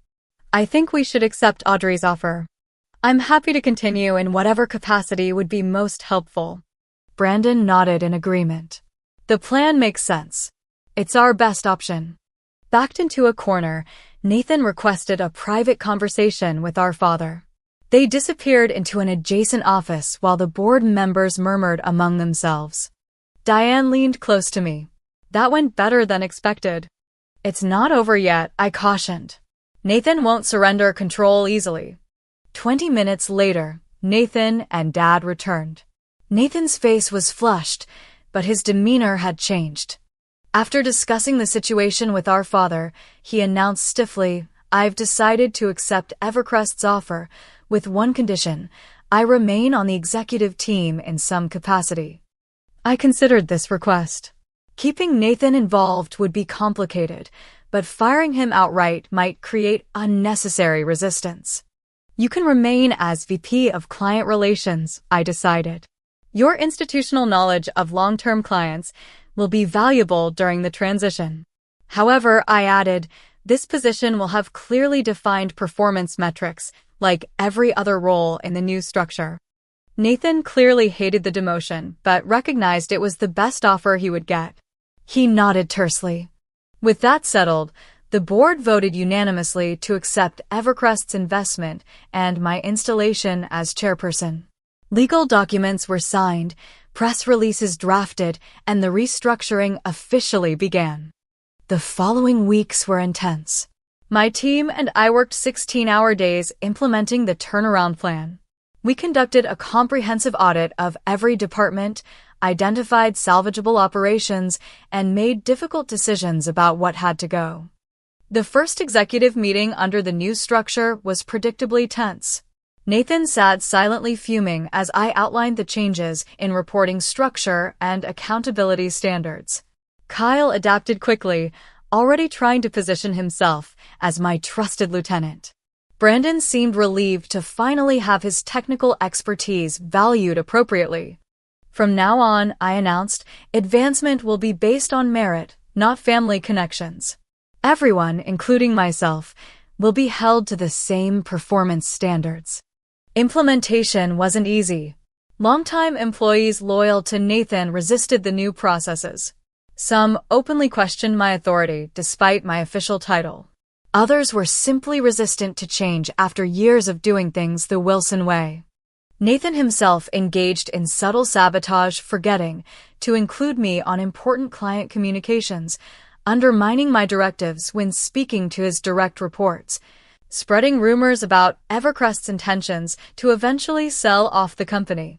"I think we should accept Audrey's offer. I'm happy to continue in whatever capacity would be most helpful." Brandon nodded in agreement. "The plan makes sense. It's our best option." Backed into a corner, Nathan requested a private conversation with our father. They disappeared into an adjacent office while the board members murmured among themselves. Diane leaned close to me. "That went better than expected." "It's not over yet," I cautioned. "Nathan won't surrender control easily." 20 minutes later, Nathan and Dad returned. Nathan's face was flushed, but his demeanor had changed. After discussing the situation with our father, he announced stiffly, "I've decided to accept Evercrest's offer, with one condition. I remain on the executive team in some capacity. I considered this request. Keeping Nathan involved would be complicated, but firing him outright might create unnecessary resistance. You can remain as VP of Client Relations, I decided. Your institutional knowledge of long-term clients will be valuable during the transition. However, I added, this position will have clearly defined performance metrics, like every other role in the new structure. Nathan clearly hated the demotion, but recognized it was the best offer he would get. He nodded tersely. With that settled, the board voted unanimously to accept Evercrest's investment and my installation as chairperson. Legal documents were signed, press releases drafted, and the restructuring officially began. The following weeks were intense. My team and I worked 16-hour days implementing the turnaround plan. We conducted a comprehensive audit of every department, identified salvageable operations, and made difficult decisions about what had to go. The first executive meeting under the new structure was predictably tense. Nathan sat silently fuming as I outlined the changes in reporting structure and accountability standards. Kyle adapted quickly, already trying to position himself as my trusted lieutenant. Brandon seemed relieved to finally have his technical expertise valued appropriately. From now on, I announced, advancement will be based on merit, not family connections. Everyone, including myself, will be held to the same performance standards. Implementation wasn't easy. Longtime employees loyal to Nathan resisted the new processes. Some openly questioned my authority despite my official title. Others were simply resistant to change after years of doing things the Wilson way. Nathan himself engaged in subtle sabotage, forgetting to include me on important client communications, undermining my directives when speaking to his direct reports, spreading rumors about Evercrest's intentions to eventually sell off the company.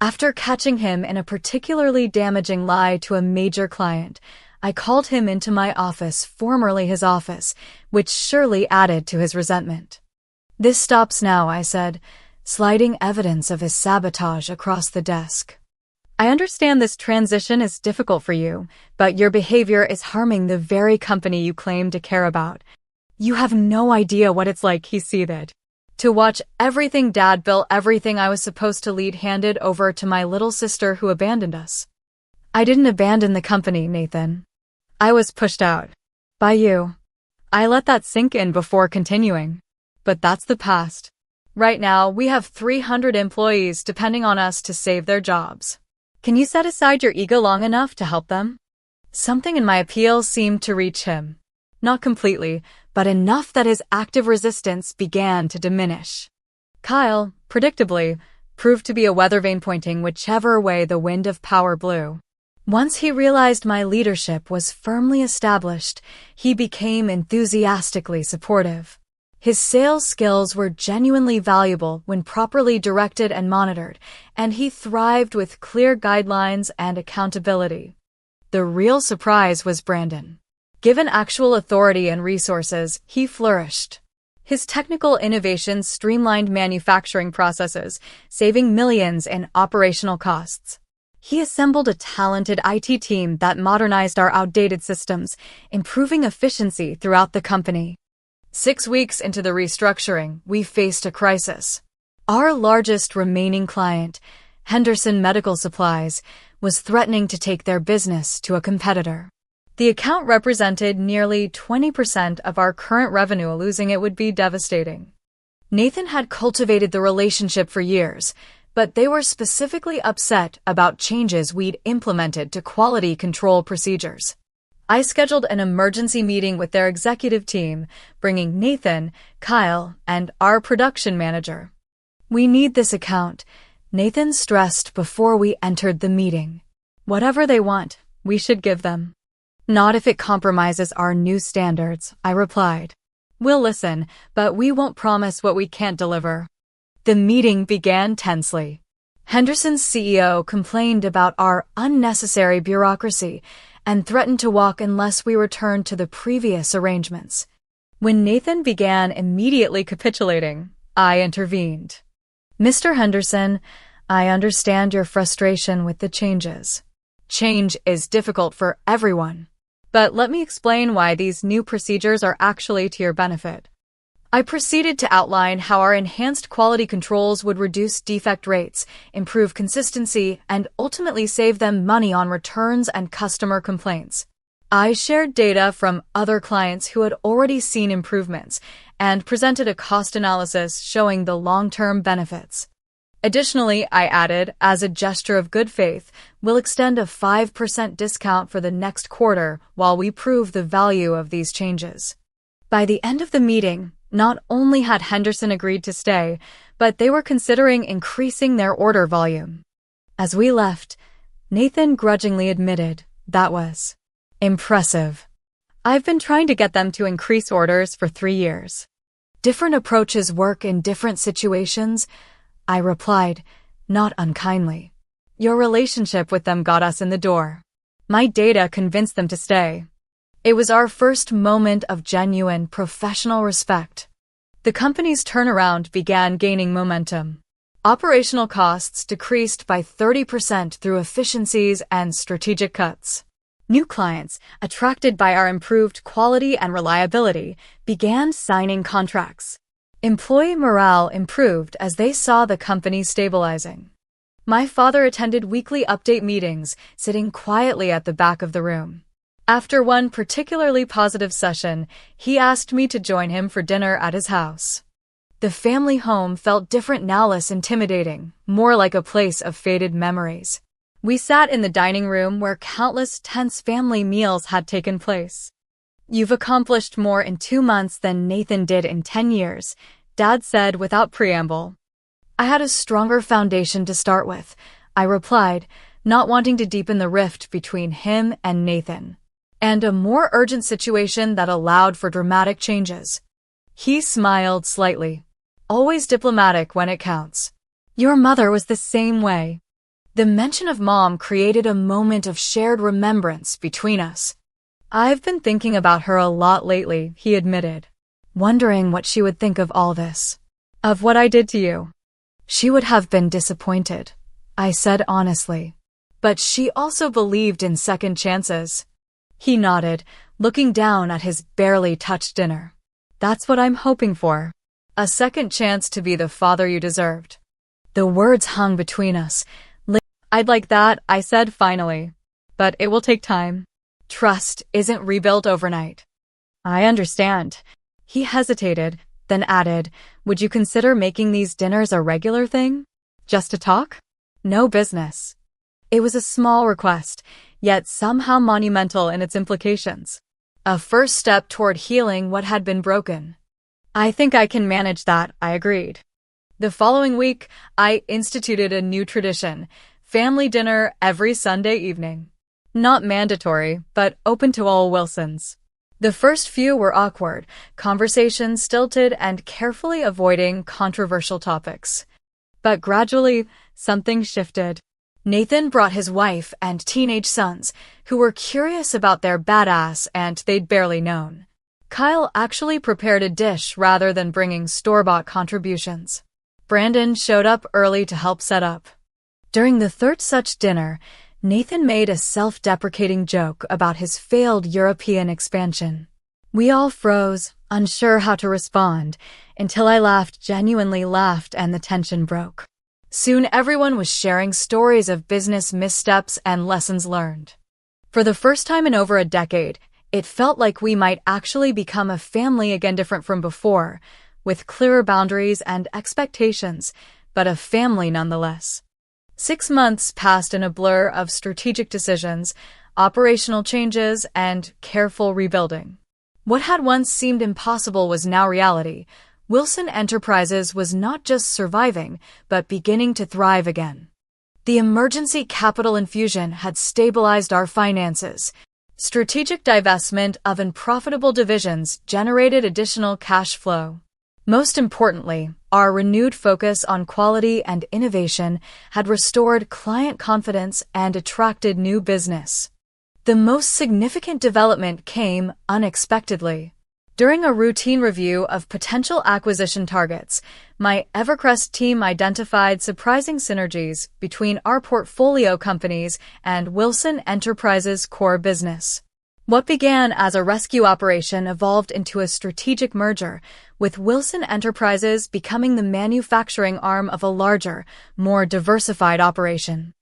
After catching him in a particularly damaging lie to a major client, I called him into my office, formerly his office, which surely added to his resentment. This stops now, I said, sliding evidence of his sabotage across the desk. I understand this transition is difficult for you, but your behavior is harming the very company you claim to care about. You have no idea what it's like, he seethed. To watch everything Dad built, everything I was supposed to lead, handed over to my little sister who abandoned us. I didn't abandon the company, Nathan. I was pushed out. By you. I let that sink in before continuing. But that's the past. Right now, we have 300 employees depending on us to save their jobs. Can you set aside your ego long enough to help them? Something in my appeal seemed to reach him. Not completely, but enough that his active resistance began to diminish. Kyle, predictably, proved to be a weather vane pointing whichever way the wind of power blew. Once he realized my leadership was firmly established, he became enthusiastically supportive. His sales skills were genuinely valuable when properly directed and monitored, and he thrived with clear guidelines and accountability. The real surprise was Brandon. Given actual authority and resources, he flourished. His technical innovations streamlined manufacturing processes, saving millions in operational costs. He assembled a talented IT team that modernized our outdated systems, improving efficiency throughout the company. 6 weeks into the restructuring, we faced a crisis. Our largest remaining client, Henderson Medical Supplies, was threatening to take their business to a competitor. The account represented nearly 20% of our current revenue. Losing it would be devastating. Nathan had cultivated the relationship for years, but they were specifically upset about changes we'd implemented to quality control procedures. I scheduled an emergency meeting with their executive team, bringing Nathan, Kyle, and our production manager. We need this account, Nathan stressed before we entered the meeting. Whatever they want, we should give them. Not if it compromises our new standards, I replied. We'll listen, but we won't promise what we can't deliver. The meeting began tensely. Henderson's CEO complained about our unnecessary bureaucracy and threatened to walk unless we returned to the previous arrangements. When Nathan began immediately capitulating, I intervened. Mr. Henderson, I understand your frustration with the changes. Change is difficult for everyone. But let me explain why these new procedures are actually to your benefit. I proceeded to outline how our enhanced quality controls would reduce defect rates, improve consistency, and ultimately save them money on returns and customer complaints. I shared data from other clients who had already seen improvements and presented a cost analysis showing the long-term benefits. Additionally, I added, as a gesture of good faith, we'll extend a 5% discount for the next quarter while we prove the value of these changes. By the end of the meeting, not only had Henderson agreed to stay, but they were considering increasing their order volume. As we left, Nathan grudgingly admitted, that was impressive. I've been trying to get them to increase orders for 3 years. Different approaches work in different situations, I replied, not unkindly. Your relationship with them got us in the door. My data convinced them to stay. It was our first moment of genuine professional respect. The company's turnaround began gaining momentum. Operational costs decreased by 30% through efficiencies and strategic cuts. New clients, attracted by our improved quality and reliability, began signing contracts. Employee morale improved as they saw the company stabilizing. My father attended weekly update meetings, sitting quietly at the back of the room. After one particularly positive session, he asked me to join him for dinner at his house. The family home felt different now, less intimidating, more like a place of faded memories. We sat in the dining room where countless tense family meals had taken place. You've accomplished more in 2 months than Nathan did in 10 years, Dad said without preamble. I had a stronger foundation to start with, I replied, not wanting to deepen the rift between him and Nathan, and a more urgent situation that allowed for dramatic changes. He smiled slightly. Always diplomatic when it counts. Your mother was the same way. The mention of Mom created a moment of shared remembrance between us. I've been thinking about her a lot lately, he admitted, wondering what she would think of all this. Of what I did to you. She would have been disappointed, I said honestly. But she also believed in second chances. He nodded, looking down at his barely touched dinner. That's what I'm hoping for. A second chance to be the father you deserved. The words hung between us. I'd like that, I said finally. But it will take time. Trust isn't rebuilt overnight. I understand. He hesitated, then added, would you consider making these dinners a regular thing? Just to talk? No business. It was a small request, yet somehow monumental in its implications. A first step toward healing what had been broken. I think I can manage that, I agreed. The following week, I instituted a new tradition, family dinner every Sunday evening. Not mandatory, but open to all Wilsons. The first few were awkward, conversations stilted and carefully avoiding controversial topics. But gradually, something shifted. Nathan brought his wife and teenage sons, who were curious about their badass and they'd barely known. Kyle actually prepared a dish rather than bringing store-bought contributions. Brandon showed up early to help set up. During the third such dinner, Nathan made a self-deprecating joke about his failed European expansion. We all froze, unsure how to respond, until I genuinely laughed, and the tension broke. Soon everyone was sharing stories of business missteps and lessons learned. For the first time in over a decade, it felt like we might actually become a family again, different from before, with clearer boundaries and expectations, but a family nonetheless. 6 months passed in a blur of strategic decisions, operational changes, and careful rebuilding. What had once seemed impossible was now reality. Wilson Enterprises was not just surviving, but beginning to thrive again. The emergency capital infusion had stabilized our finances. Strategic divestment of unprofitable divisions generated additional cash flow. Most importantly, our renewed focus on quality and innovation had restored client confidence and attracted new business. The most significant development came unexpectedly. During a routine review of potential acquisition targets, my Evercrest team identified surprising synergies between our portfolio companies and Wilson Enterprises' core business. What began as a rescue operation evolved into a strategic merger, with Wilson Enterprises becoming the manufacturing arm of a larger, more diversified operation.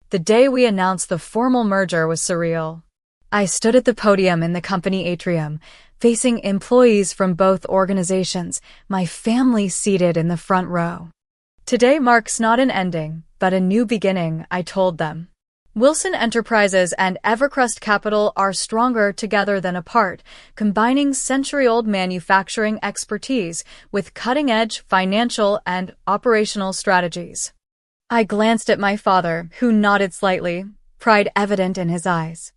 The day we announced the formal merger was surreal. I stood at the podium in the company atrium, facing employees from both organizations, my family seated in the front row. Today marks not an ending, but a new beginning, I told them. Wilson Enterprises and Evercrest Capital are stronger together than apart, combining century-old manufacturing expertise with cutting-edge financial and operational strategies. I glanced at my father, who nodded slightly, pride evident in his eyes.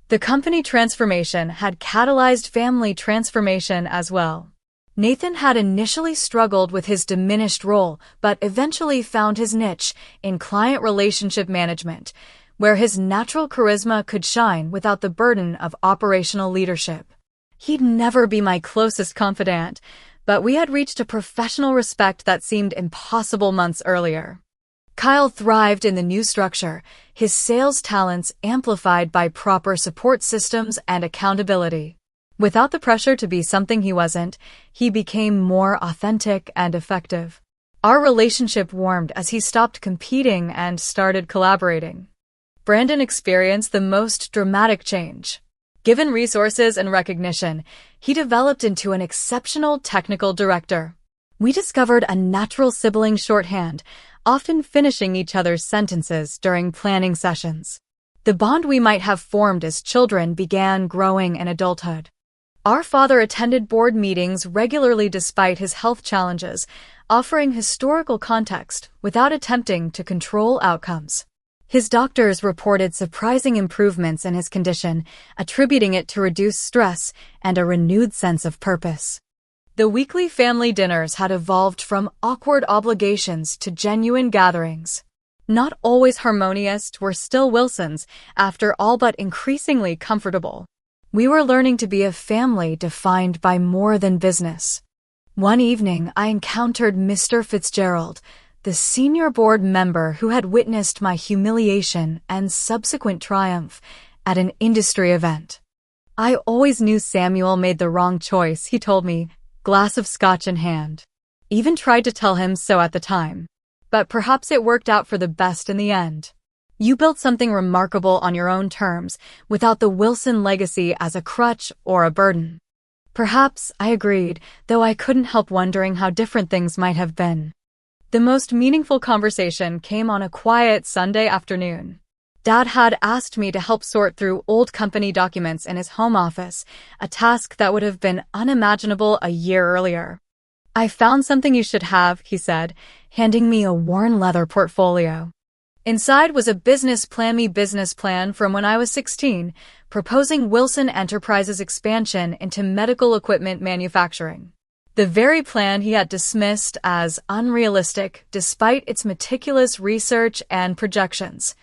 The company transformation had catalyzed family transformation as well. Nathan had initially struggled with his diminished role, but eventually found his niche in client relationship management, where his natural charisma could shine without the burden of operational leadership. He'd never be my closest confidant, but we had reached a professional respect that seemed impossible months earlier. Kyle thrived in the new structure, his sales talents amplified by proper support systems and accountability. Without the pressure to be something he wasn't, he became more authentic and effective. Our relationship warmed as he stopped competing and started collaborating. Brandon experienced the most dramatic change. Given resources and recognition, he developed into an exceptional technical director. We discovered a natural sibling shorthand, often finishing each other's sentences during planning sessions. The bond we might have formed as children began growing in adulthood. Our father attended board meetings regularly despite his health challenges, offering historical context without attempting to control outcomes. His doctors reported surprising improvements in his condition, attributing it to reduced stress and a renewed sense of purpose. The weekly family dinners had evolved from awkward obligations to genuine gatherings. Not always harmonious, we're still Wilsons, after all, but increasingly comfortable. We were learning to be a family defined by more than business. One evening, I encountered Mr. Fitzgerald, the senior board member who had witnessed my humiliation and subsequent triumph at an industry event. I always knew Samuel made the wrong choice, he told me, glass of scotch in hand. Even tried to tell him so at the time. But perhaps it worked out for the best in the end. You built something remarkable on your own terms, without the Wilson legacy as a crutch or a burden. Perhaps, I agreed, though I couldn't help wondering how different things might have been. The most meaningful conversation came on a quiet Sunday afternoon. Dad had asked me to help sort through old company documents in his home office, a task that would have been unimaginable a year earlier. I found something you should have, he said, handing me a worn leather portfolio. Inside was a business plan from when I was 16, proposing Wilson Enterprises' expansion into medical equipment manufacturing. The very plan he had dismissed as unrealistic despite its meticulous research and projections.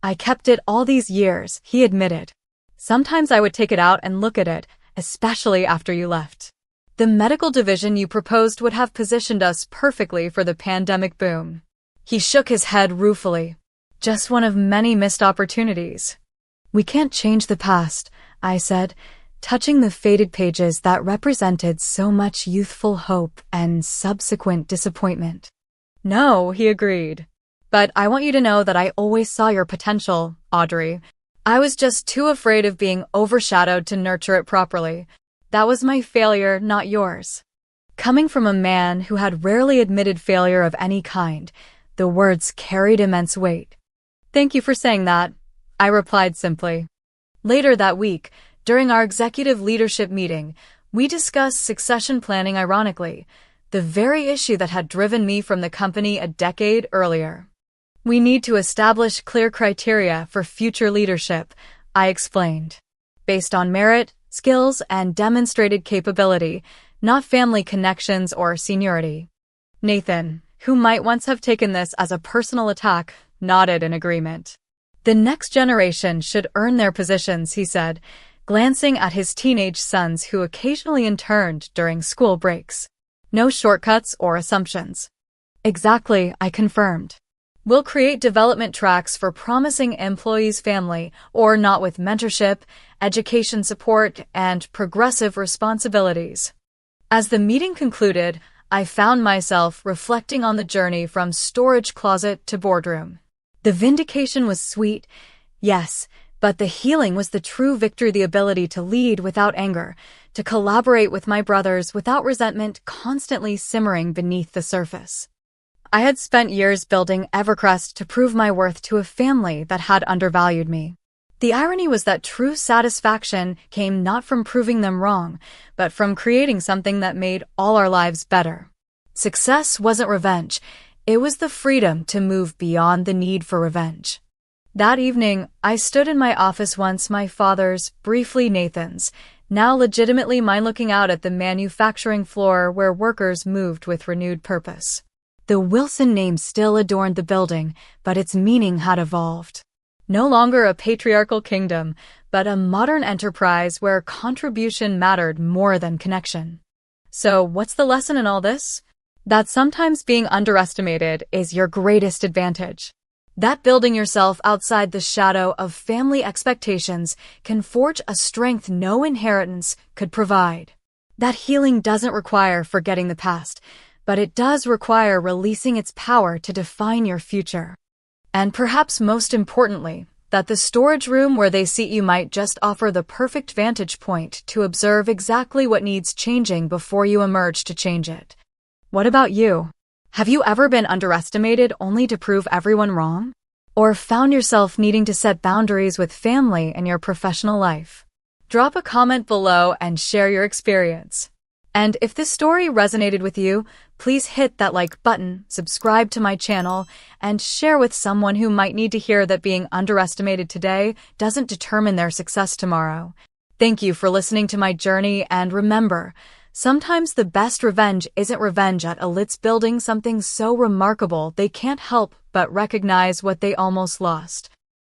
I kept it all these years, he admitted. Sometimes I would take it out and look at it, especially after you left. The medical division you proposed would have positioned us perfectly for the pandemic boom. He shook his head ruefully. Just one of many missed opportunities. We can't change the past, I said, touching the faded pages that represented so much youthful hope and subsequent disappointment. No, he agreed. But I want you to know that I always saw your potential, Audrey. I was just too afraid of being overshadowed to nurture it properly. That was my failure, not yours. Coming from a man who had rarely admitted failure of any kind, the words carried immense weight. Thank you for saying that, I replied simply. Later that week, during our executive leadership meeting, we discussed succession planning ironically, the very issue that had driven me from the company a decade earlier. We need to establish clear criteria for future leadership, I explained. Based on merit, skills, and demonstrated capability, not family connections or seniority. Nathan, who might once have taken this as a personal attack, nodded in agreement. The next generation should earn their positions, he said, glancing at his teenage sons who occasionally interned during school breaks. No shortcuts or assumptions. Exactly, I confirmed. We'll create development tracks for promising employees' family, or not, with mentorship, education support, and progressive responsibilities. As the meeting concluded, I found myself reflecting on the journey from storage closet to boardroom. The vindication was sweet, yes, but the healing was the true victory, the ability to lead without anger, to collaborate with my brothers without resentment constantly simmering beneath the surface. I had spent years building Evercrest to prove my worth to a family that had undervalued me. The irony was that true satisfaction came not from proving them wrong, but from creating something that made all our lives better. Success wasn't revenge. It was the freedom to move beyond the need for revenge. That evening, I stood in my office, once my father's, briefly Nathan's, now legitimately mine, looking out at the manufacturing floor where workers moved with renewed purpose. The Wilson name still adorned the building, but its meaning had evolved. No longer a patriarchal kingdom, but a modern enterprise where contribution mattered more than connection. So, what's the lesson in all this? That sometimes being underestimated is your greatest advantage. That building yourself outside the shadow of family expectations can forge a strength no inheritance could provide. That healing doesn't require forgetting the past, but it does require releasing its power to define your future. And perhaps most importantly, that the storage room where they seat you might just offer the perfect vantage point to observe exactly what needs changing before you emerge to change it. What about you? Have you ever been underestimated only to prove everyone wrong? Or found yourself needing to set boundaries with family and your professional life? Drop a comment below and share your experience. And if this story resonated with you, please hit that like button, subscribe to my channel, and share with someone who might need to hear that being underestimated today doesn't determine their success tomorrow. Thank you for listening to my journey, and remember, sometimes the best revenge isn't revenge at elites building something so remarkable they can't help but recognize what they almost lost.